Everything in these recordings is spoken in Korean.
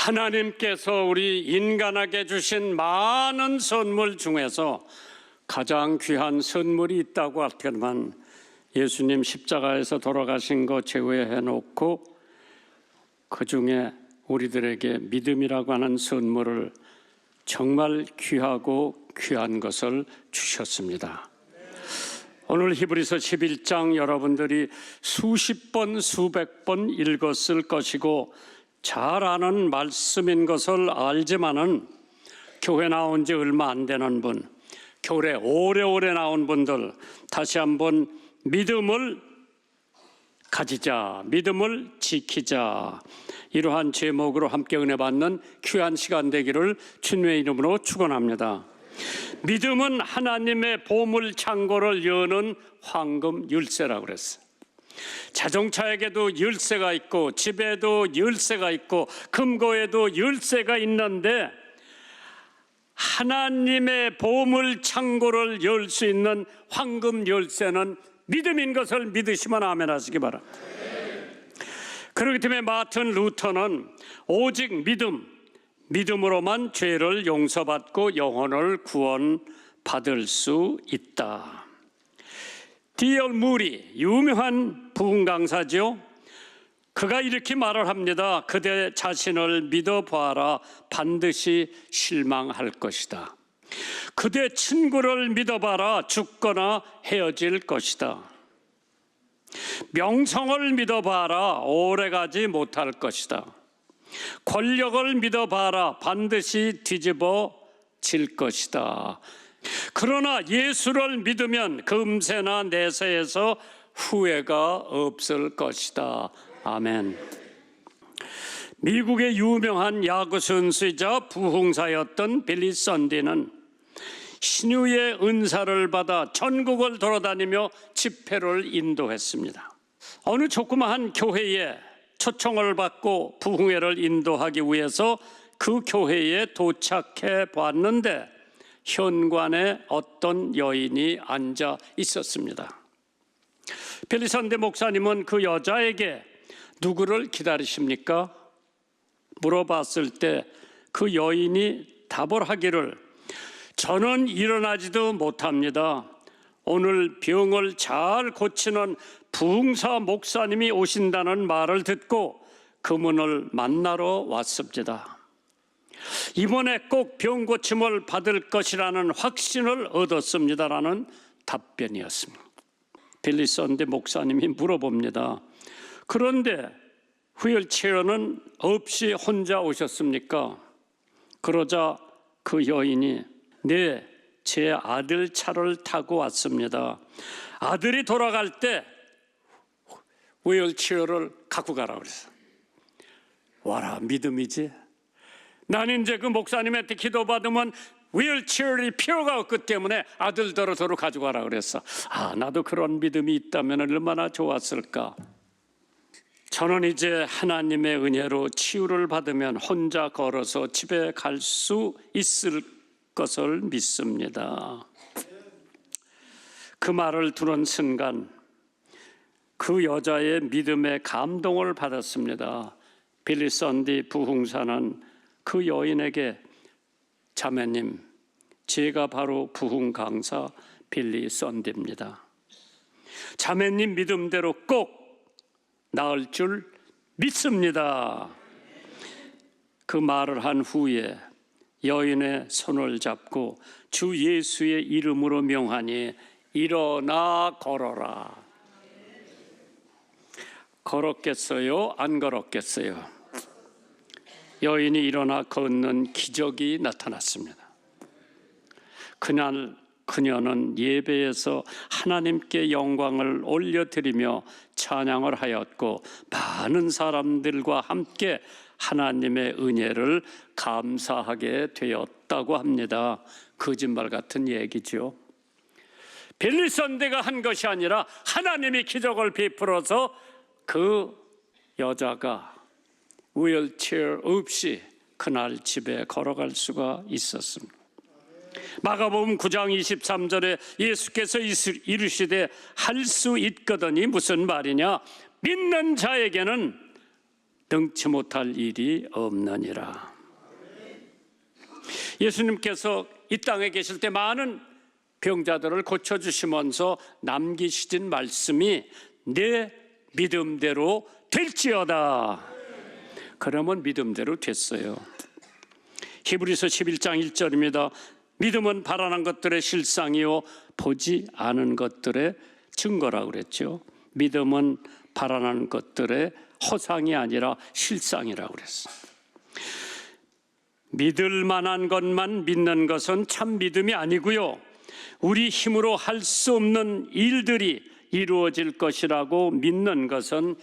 하나님께서 우리 인간에게 주신 많은 선물 중에서 가장 귀한 선물이 있다고 할 때만 예수님 십자가에서 돌아가신 거 제외해 놓고 그 중에 우리들에게 믿음이라고 하는 선물을 정말 귀하고 귀한 것을 주셨습니다. 오늘 히브리서 11장 여러분들이 수십 번 수백 번 읽었을 것이고 잘 아는 말씀인 것을 알지만은 교회 나온 지 얼마 안 되는 분, 교회 오래오래 나온 분들 다시 한번 믿음을 가지자, 믿음을 지키자, 이러한 제목으로 함께 은혜 받는 귀한 시간 되기를 주님의 이름으로 축원합니다. 믿음은 하나님의 보물 창고를 여는 황금 열쇠라고 그랬어요. 자동차에게도 열쇠가 있고 집에도 열쇠가 있고 금고에도 열쇠가 있는데 하나님의 보물 창고를 열 수 있는 황금 열쇠는 믿음인 것을 믿으시면 아멘 하시기 바랍니다. 그렇기 때문에 마틴 루터는 오직 믿음으로만 죄를 용서받고 영혼을 구원받을 수 있다. D.L. 무리, 유명한 부흥 강사죠. 그가 이렇게 말을 합니다. 그대 자신을 믿어보아라. 반드시 실망할 것이다. 그대 친구를 믿어봐라. 죽거나 헤어질 것이다. 명성을 믿어봐라. 오래가지 못할 것이다. 권력을 믿어봐라. 반드시 뒤집어질 것이다. 그러나 예수를 믿으면 금세나 내세에서 후회가 없을 것이다. 아멘. 미국의 유명한 야구 선수이자 부흥사였던 빌리 썬디는 신유의 은사를 받아 전국을 돌아다니며 집회를 인도했습니다. 어느 조그마한 교회에 초청을 받고 부흥회를 인도하기 위해서 그 교회에 도착해 봤는데 현관에 어떤 여인이 앉아 있었습니다. 빌리 썬디 목사님은 그 여자에게 누구를 기다리십니까? 물어봤을 때 그 여인이 답을 하기를 저는 일어나지도 못합니다. 오늘 병을 잘 고치는 부흥사 목사님이 오신다는 말을 듣고 그분을 만나러 왔습니다. 이번에 꼭 병 고침을 받을 것이라는 확신을 얻었습니다라는 답변이었습니다. 빌리 썬디 목사님이 물어봅니다. 그런데 휠체어는 없이 혼자 오셨습니까? 그러자 그 여인이 네, 제 아들 차를 타고 왔습니다. 아들이 돌아갈 때 휠체어를 갖고 가라고 그랬어요. 와라, 믿음이지? 나는 이제 그 목사님한테 기도받으면 휠체어이 필요가 없기 때문에 아들더러 가지고 가라 그랬어. 나도 그런 믿음이 있다면 얼마나 좋았을까. 저는 이제 하나님의 은혜로 치유를 받으면 혼자 걸어서 집에 갈 수 있을 것을 믿습니다. 그 말을 들은 순간 그 여자의 믿음에 감동을 받았습니다. 빌리 썬디 부흥사는 그 여인에게 자매님, 제가 바로 부흥 강사 빌리 썬디입니다. 자매님 믿음대로 꼭 나을 줄 믿습니다. 그 말을 한 후에 여인의 손을 잡고 주 예수의 이름으로 명하니 일어나 걸어라. 걸었겠어요? 안 걸었겠어요? 여인이 일어나 걷는 기적이 나타났습니다. 그날 그녀는 예배에서 하나님께 영광을 올려드리며 찬양을 하였고 많은 사람들과 함께 하나님의 은혜를 감사하게 되었다고 합니다. 거짓말 같은 얘기죠. 빌리 썬디가 한 것이 아니라 하나님이 기적을 베풀어서 그 여자가 휠체어 없이 그날 집에 걸어갈 수가 있었습니다. 마가복음 9장 23절에 예수께서 이르시되 할 수 있거든이 무슨 말이냐? 믿는 자에게는 능치 못할 일이 없느니라. 예수님께서 이 땅에 계실 때 많은 병자들을 고쳐주시면서 남기시던 말씀이 내 믿음대로 될지어다. 그러면 믿음대로 됐어요. 히브리서 11장 1절입니다. 믿음은 바라는 것들의 실상이요 보지 않은 것들의 증거라고 그랬죠. 믿음은 바라는 것들의 허상이 아니라 실상이라고 그랬어요. 믿을 만한 것만 믿는 것은 참 믿음이 아니고요, 우리 힘으로 할 수 없는 일들이 이루어질 것이라고 믿는 것은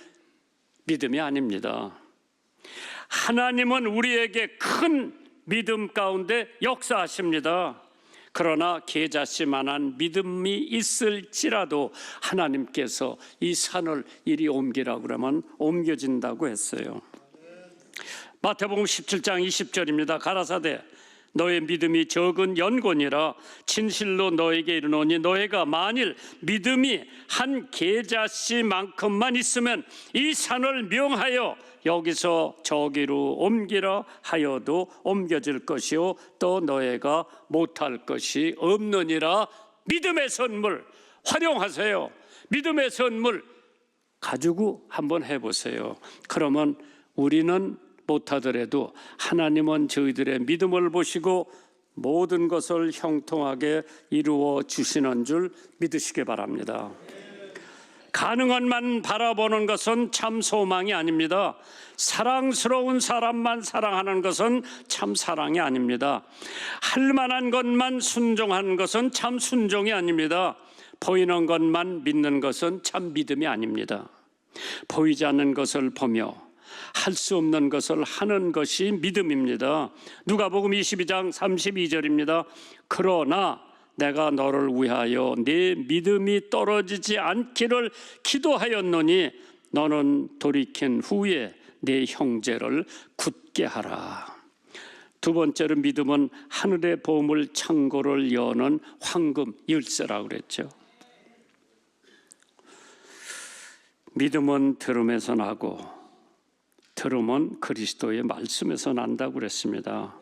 믿음이 아닙니다. 하나님은 우리에게 큰 믿음 가운데 역사하십니다. 그러나 계자씨만한 믿음이 있을지라도 하나님께서 이 산을 이리 옮기라고 그러면 옮겨진다고 했어요. 마태복음 17장 20절입니다. 가라사대 너의 믿음이 적은 연고니라 진실로 너에게 이르노니 너희가 만일 믿음이 한 계자씨만큼만 있으면 이 산을 명하여 여기서 저기로 옮기라 하여도 옮겨질 것이요 또 너희가 못할 것이 없느니라. 믿음의 선물 활용하세요. 믿음의 선물 가지고 한번 해보세요. 그러면 우리는 못하더라도 하나님은 저희들의 믿음을 보시고 모든 것을 형통하게 이루어 주시는 줄 믿으시기 바랍니다. 가능한만 바라보는 것은 참 소망이 아닙니다. 사랑스러운 사람만 사랑하는 것은 참 사랑이 아닙니다. 할 만한 것만 순종하는 것은 참 순종이 아닙니다. 보이는 것만 믿는 것은 참 믿음이 아닙니다. 보이지 않는 것을 보며 할 수 없는 것을 하는 것이 믿음입니다. 누가복음 22장 32절입니다. 그러나 내가 너를 위하여 네 믿음이 떨어지지 않기를 기도하였노니 너는 돌이킨 후에 네 형제를 굳게 하라. 두 번째로 믿음은 하늘의 보물 창고를 여는 황금 열쇠라고 그랬죠. 믿음은 들음에서 나고 들음은 그리스도의 말씀에서 난다고 그랬습니다.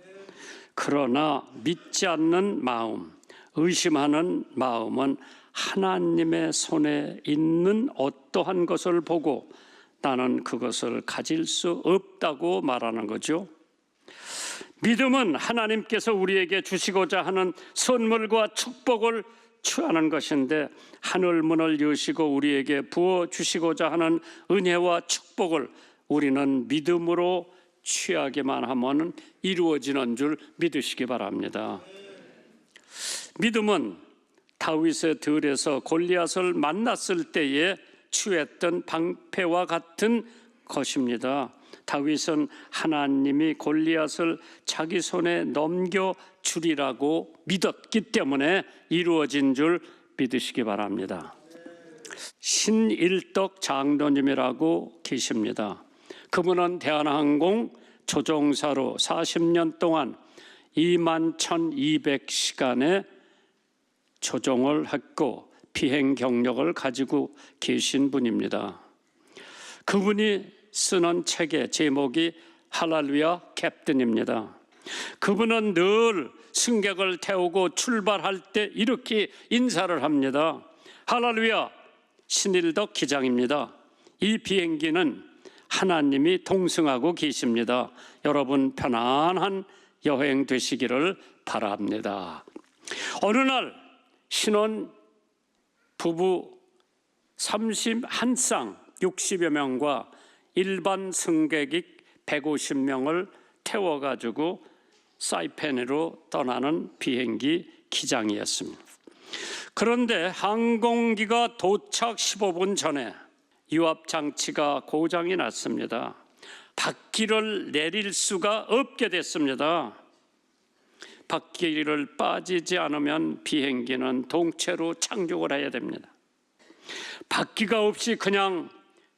그러나 믿지 않는 마음, 의심하는 마음은 하나님의 손에 있는 어떠한 것을 보고 나는 그것을 가질 수 없다고 말하는 거죠. 믿음은 하나님께서 우리에게 주시고자 하는 선물과 축복을 취하는 것인데 하늘 문을 여시고 우리에게 부어 주시고자 하는 은혜와 축복을 우리는 믿음으로 취하기만 하면 이루어지는 줄 믿으시기 바랍니다. 믿음은 다윗의 들에서 골리앗을 만났을 때에 취했던 방패와 같은 것입니다. 다윗은 하나님이 골리앗을 자기 손에 넘겨주리라고 믿었기 때문에 이루어진 줄 믿으시기 바랍니다. 신일덕 장로님이라고 계십니다. 그분은 대한항공 조종사로 40년 동안 21,200시간의 조종을 했고 비행 경력을 가지고 계신 분입니다. 그분이 쓰는 책의 제목이 할렐루야 캡틴입니다. 그분은 늘 승객을 태우고 출발할 때 이렇게 인사를 합니다. 할렐루야, 신일덕 기장입니다. 이 비행기는 하나님이 동승하고 계십니다. 여러분 편안한 여행 되시기를 바랍니다. 어느 날 신혼 부부 31쌍 60여 명과 일반 승객이 150명을 태워가지고 사이펜으로 떠나는 비행기 기장이었습니다. 그런데 항공기가 도착 15분 전에 유압장치가 고장이 났습니다. 바퀴를 내릴 수가 없게 됐습니다. 바퀴를 빠지지 않으면 비행기는 동체로 착륙을 해야 됩니다. 바퀴가 없이 그냥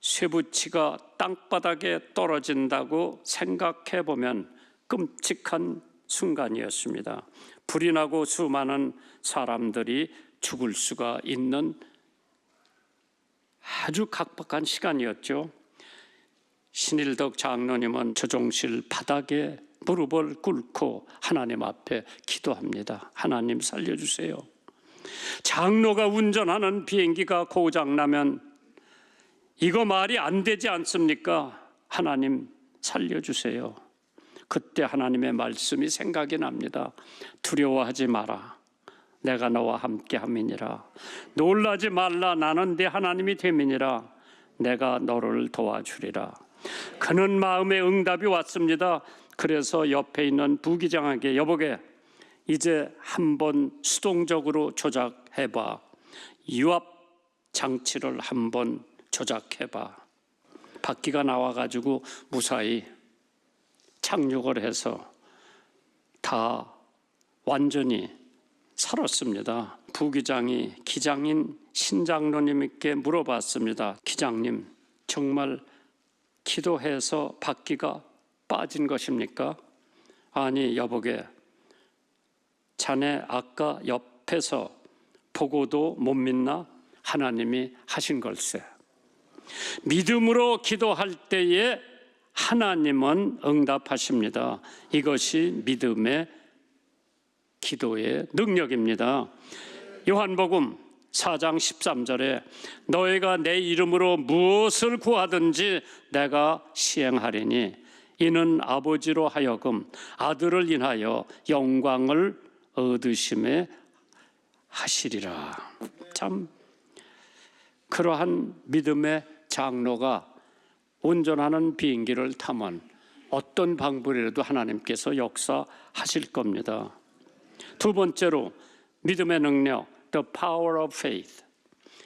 쇠붙이가 땅바닥에 떨어진다고 생각해 보면 끔찍한 순간이었습니다. 불이 나고 수많은 사람들이 죽을 수가 있는 아주 각박한 시간이었죠. 신일덕 장로님은 조종실 바닥에 무릎을 꿇고 하나님 앞에 기도합니다. 하나님 살려주세요. 장로가 운전하는 비행기가 고장나면 이거 말이 안 되지 않습니까? 하나님 살려주세요. 그때 하나님의 말씀이 생각이 납니다. 두려워하지 마라. 내가 너와 함께 함이니라. 놀라지 말라. 나는 네 하나님이 됨이니라. 내가 너를 도와주리라. 그는 마음에 응답이 왔습니다. 그래서 옆에 있는 부기장에게 여보게 이제 한번 수동적으로 조작해봐. 유압 장치를 한번 조작해봐. 바퀴가 나와가지고 무사히 착륙을 해서 다 완전히 살았습니다. 부기장이 기장인 신장로님께 물어봤습니다. 기장님, 정말 기도해서 바퀴가 빠진 것입니까? 아니, 여보게 자네 아까 옆에서 보고도 못 믿나? 하나님이 하신 걸세. 믿음으로 기도할 때에 하나님은 응답하십니다. 이것이 믿음의 기도의 능력입니다. 요한복음 4장 13절에 너희가 내 이름으로 무엇을 구하든지 내가 시행하리니 이는 아버지로 하여금 아들을 인하여 영광을 얻으심에 하시리라. 참 그러한 믿음의 장로가 운전하는 비행기를 타면 어떤 방법이라도 하나님께서 역사하실 겁니다. 두 번째로 믿음의 능력, the power of faith.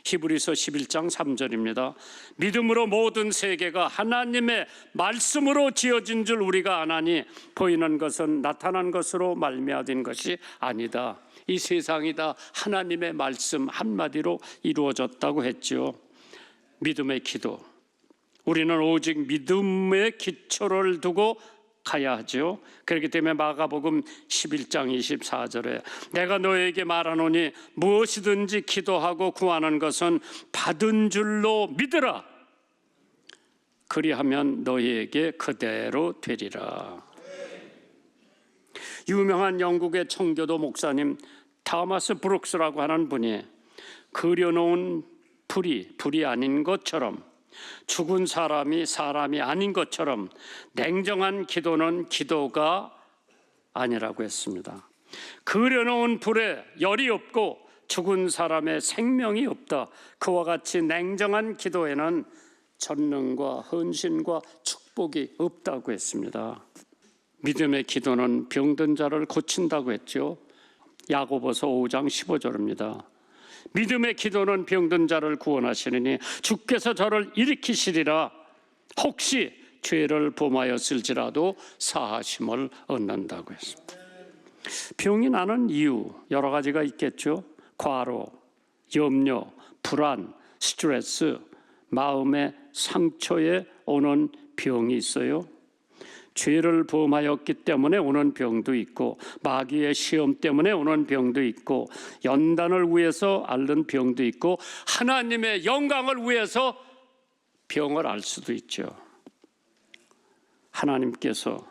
히브리서 11장 3절입니다. 믿음으로 모든 세계가 하나님의 말씀으로 지어진 줄 우리가 아나니 보이는 것은 나타난 것으로 말미암은 것이 아니다. 이 세상이 다 하나님의 말씀 한마디로 이루어졌다고 했죠. 믿음의 기도. 우리는 오직 믿음의 기초를 두고 가야 하죠. 그렇기 때문에 마가복음 11장 24절에 내가 너에게 말하노니 무엇이든지 기도하고 구하는 것은 받은 줄로 믿으라. 그리하면 너희에게 그대로 되리라. 유명한 영국의 청교도 목사님 타마스 브룩스라고 하는 분이 그려놓은 불이 아닌 것처럼, 죽은 사람이 아닌 것처럼 냉정한 기도는 기도가 아니라고 했습니다. 그려놓은 불에 열이 없고 죽은 사람의 생명이 없다. 그와 같이 냉정한 기도에는 전능과 헌신과 축복이 없다고 했습니다. 믿음의 기도는 병든 자를 고친다고 했죠. 야고보서 5장 15절입니다. 믿음의 기도는 병든 자를 구원하시느니 주께서 저를 일으키시리라. 혹시 죄를 범하였을지라도 사하심을 얻는다고 했습니다. 병이 나는 이유 여러 가지가 있겠죠. 과로, 염려, 불안, 스트레스, 마음의 상처에 오는 병이 있어요. 죄를 범하였기 때문에 오는 병도 있고, 마귀의 시험 때문에 오는 병도 있고, 연단을 위해서 앓는 병도 있고, 하나님의 영광을 위해서 병을 앓을 수도 있죠. 하나님께서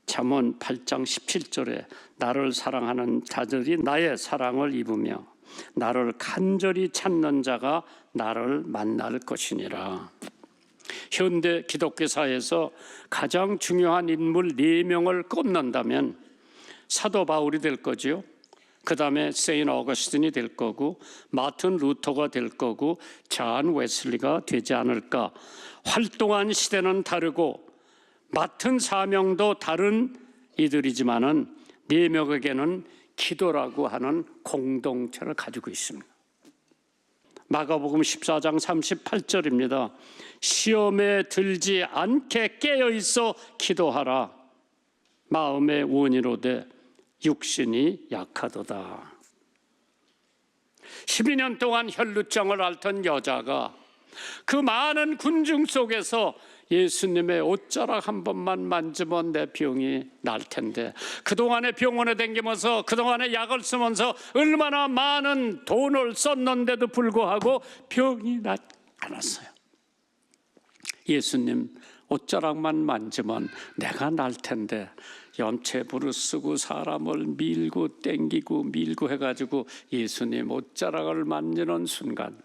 잠언 8장 17절에 나를 사랑하는 자들이 나의 사랑을 입으며 나를 간절히 찾는 자가 나를 만날 것이니라. 현대 기독교사에서 가장 중요한 인물 4명을 꼽는다면 사도 바울이 될 거죠. 그 다음에 세인 어거스틴이 될 거고, 마틴 루터가 될 거고, 잔 웨슬리가 되지 않을까. 활동한 시대는 다르고 맡은 사명도 다른 이들이지만은 4명에게는 기도라고 하는 공동체를 가지고 있습니다. 마가복음 14장 38절입니다. 시험에 들지 않게 깨어있어 기도하라. 마음의 원이로되 육신이 약하도다. 12년 동안 혈루증을 앓던 여자가 그 많은 군중 속에서 예수님의 옷자락 한 번만 만지면 내 병이 날 텐데, 그동안에 병원에 다니면서 그동안에 약을 쓰면서 얼마나 많은 돈을 썼는데도 불구하고 병이 낫지 않았어요. 예수님 옷자락만 만지면 내가 날 텐데 염체부를 쓰고 사람을 밀고 땡기고 밀고 해가지고 예수님 옷자락을 만지는 순간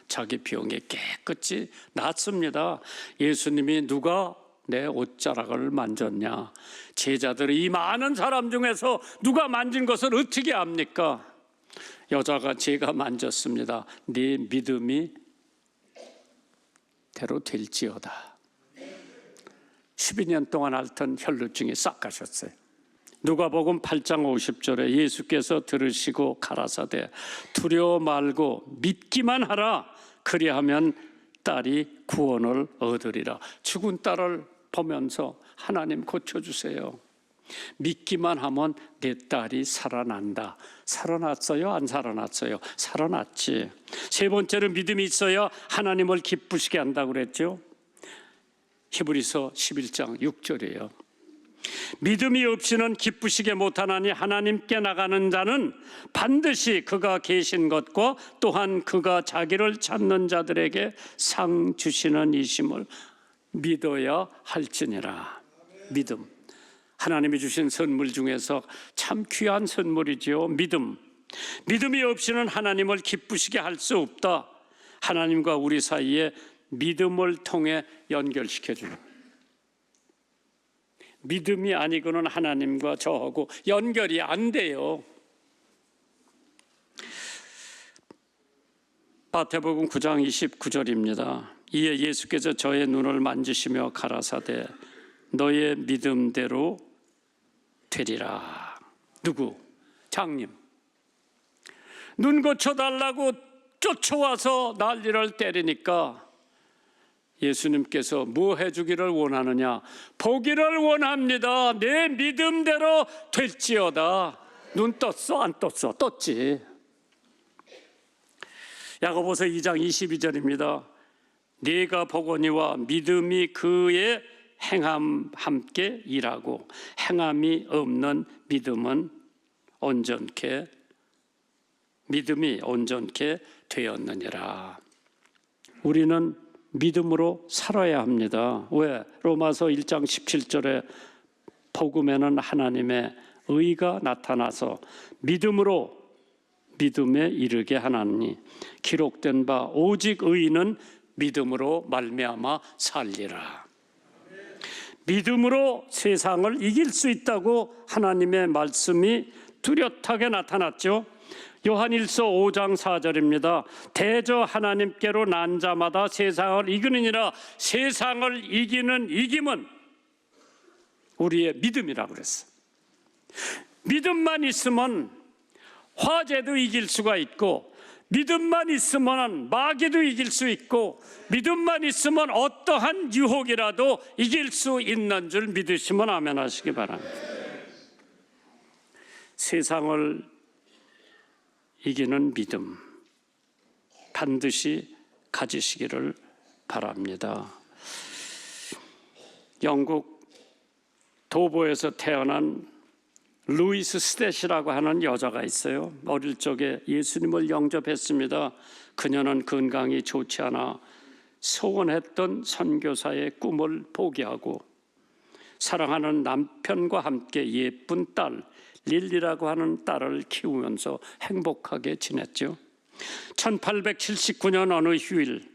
자기 병이 깨끗이 낫습니다. 예수님이 누가 내 옷자락을 만졌냐? 제자들이 이 많은 사람 중에서 누가 만진 것을 어떻게 압니까? 여자가 제가 만졌습니다. 네 믿음이 대로 될지어다. 12년 동안 앓던 혈루증이 싹 가셨어요. 누가복음 8장 50절에 예수께서 들으시고 가라사대 두려워 말고 믿기만 하라. 그리하면 딸이 구원을 얻으리라. 죽은 딸을 보면서 하나님 고쳐주세요. 믿기만 하면 내 딸이 살아난다. 살아났어요? 안 살아났어요? 살아났지. 세 번째로 믿음이 있어야 하나님을 기쁘시게 한다고 그랬죠. 히브리서 11장 6절이에요. 믿음이 없이는 기쁘시게 못하나니 하나님께 나가는 자는 반드시 그가 계신 것과 또한 그가 자기를 찾는 자들에게 상 주시는 이심을 믿어야 할지니라. 믿음, 하나님이 주신 선물 중에서 참 귀한 선물이지요. 믿음이 없이는 하나님을 기쁘시게 할 수 없다. 하나님과 우리 사이에 믿음을 통해 연결시켜주는, 믿음이 아니고는 하나님과 저하고 연결이 안 돼요. 마태복음 9장 29절입니다. 이에 예수께서 저의 눈을 만지시며 가라사대 너의 믿음대로 되리라. 누구? 장님. 눈 고쳐달라고 쫓아와서 난리를 때리니까 예수님께서 뭐 해주기를 원하느냐? 보기를 원합니다. 내 믿음대로 될지어다. 눈 떴어? 안 떴어? 떴지. 야고보서 2장 22절입니다. 네가 보거니와 믿음이 그의 행함 함께 일하고 행함이 없는 믿음이 온전케 되었느니라. 우리는 믿음으로 살아야 합니다. 왜? 로마서 1장 17절에 복음에는 하나님의 의가 나타나서 믿음에 이르게 하나니 기록된 바 오직 의인은 믿음으로 말미암아 살리라. 믿음으로 세상을 이길 수 있다고 하나님의 말씀이 뚜렷하게 나타났죠. 요한일서 5장 4절입니다. 대저 하나님께로 난 자마다 세상을 이기느니라. 세상을 이기는 이김은 우리의 믿음이라고 그랬어. 믿음만 있으면 화재도 이길 수가 있고, 믿음만 있으면 마귀도 이길 수 있고, 믿음만 있으면 어떠한 유혹이라도 이길 수 있는 줄 믿으시면 아멘 하시기 바랍니다. 세상을 이기는 믿음 반드시 가지시기를 바랍니다. 영국 도보에서 태어난 루이스 스탯이라고 하는 여자가 있어요. 어릴 적에 예수님을 영접했습니다. 그녀는 건강이 좋지 않아 소원했던 선교사의 꿈을 포기하고 사랑하는 남편과 함께 예쁜 딸 릴리라고 하는 딸을 키우면서 행복하게 지냈죠. 1879년 어느 휴일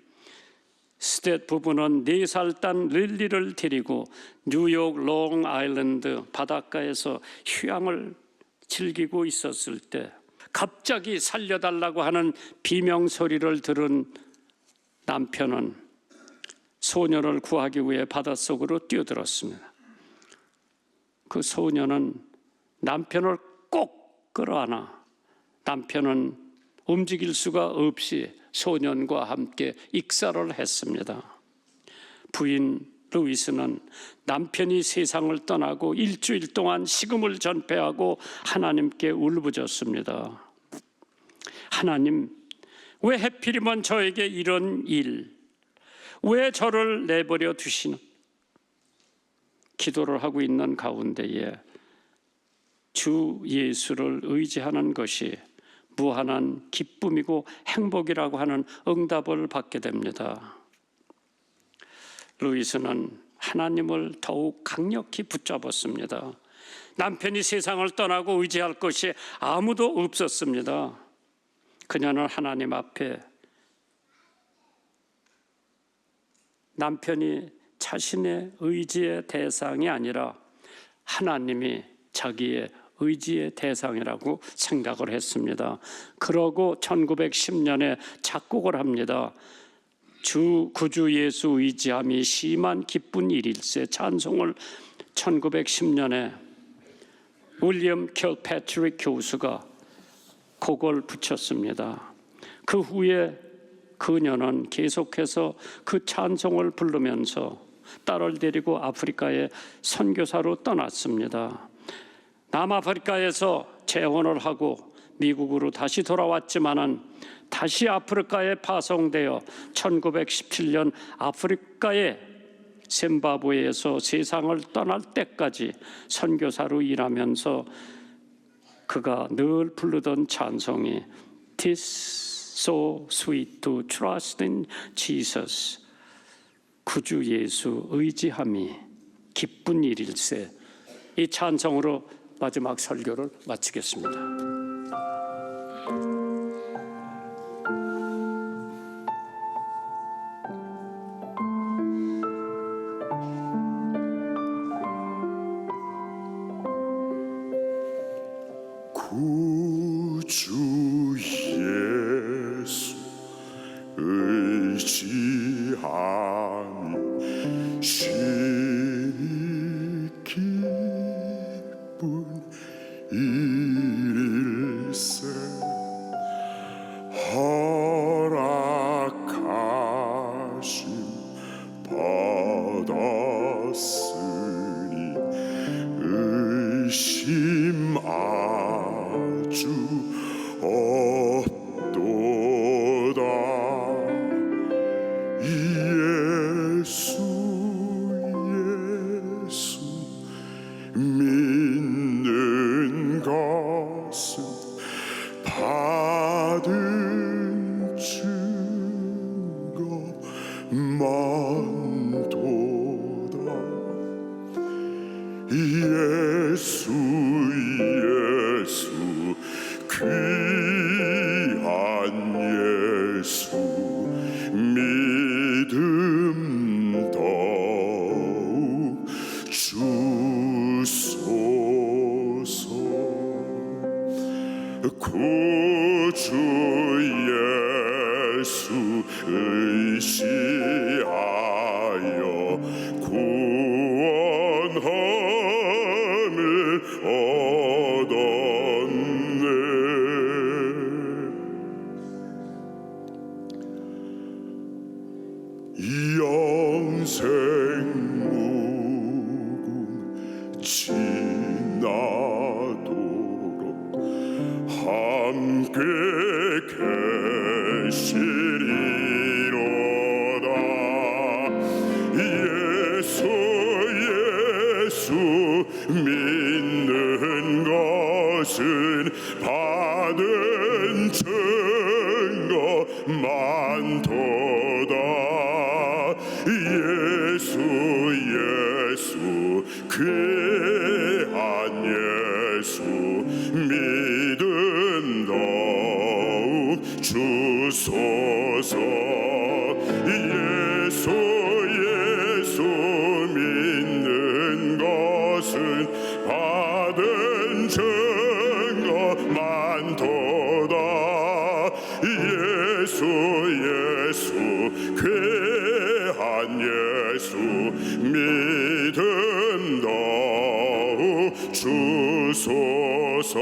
스탯 부부는 4살 딴 릴리를 데리고 뉴욕 롱 아일랜드 바닷가에서 휴양을 즐기고 있었을 때 갑자기 살려달라고 하는 비명소리를 들은 남편은 소녀를 구하기 위해 바닷속으로 뛰어들었습니다. 그 소녀는 남편을 꼭 끌어안아 남편은 움직일 수가 없이 소년과 함께 익사를 했습니다. 부인 루이스는 남편이 세상을 떠나고 일주일 동안 식음을 전폐하고 하나님께 울부짖습니다. 하나님, 왜 하필이면 저에게 이런 일, 왜 저를 내버려 두시는? 기도를 하고 있는 가운데에 주 예수를 의지하는 것이 무한한 기쁨이고 행복이라고 하는 응답을 받게 됩니다. 루이스는 하나님을 더욱 강력히 붙잡았습니다. 남편이 세상을 떠나고 의지할 것이 아무도 없었습니다. 그녀는 하나님 앞에 남편이 자신의 의지의 대상이 아니라 하나님이 자기의 의지의 대상이라고 생각을 했습니다. 그러고 1910년에 작곡을 합니다. 주 구주 예수 의지함이 심한 기쁜 일일세 찬송을 1910년에 윌리엄 킬패트릭 교수가 곡을 붙였습니다. 그 후에 그녀는 계속해서 그 찬송을 부르면서 딸을 데리고 아프리카에 선교사로 떠났습니다. 남아프리카에서 재혼을 하고 미국으로 다시 돌아왔지만은 다시 아프리카에 파송되어 1917년 아프리카의 짐바브웨에서 세상을 떠날 때까지 선교사로 일하면서 그가 늘 부르던 찬송이 Tis so sweet to trust in Jesus, 구주 예수 의지함이 기쁜 일일세. 이 찬송으로 마지막 설교를 마치겠습니다. 구주 예수 의지함이 심히 기쁜 일일세 허락하심 받았으니 의심 아주 없도다. 예수 믿는 것은 받은 증거만도다. 예수 귀한 예수 믿음 더욱 주소서. 구주 예수 의지하여 구원함을 얻었네. 영생 무궁 지나도록 함께 계시리로다. 예수 믿는 것은 받은 증거만도다. 예수 귀한 예수 믿음 더욱 주소서. 예수 믿는 것은 받은 증거만도다. 예수 귀한 예수 믿음 더욱 주소서.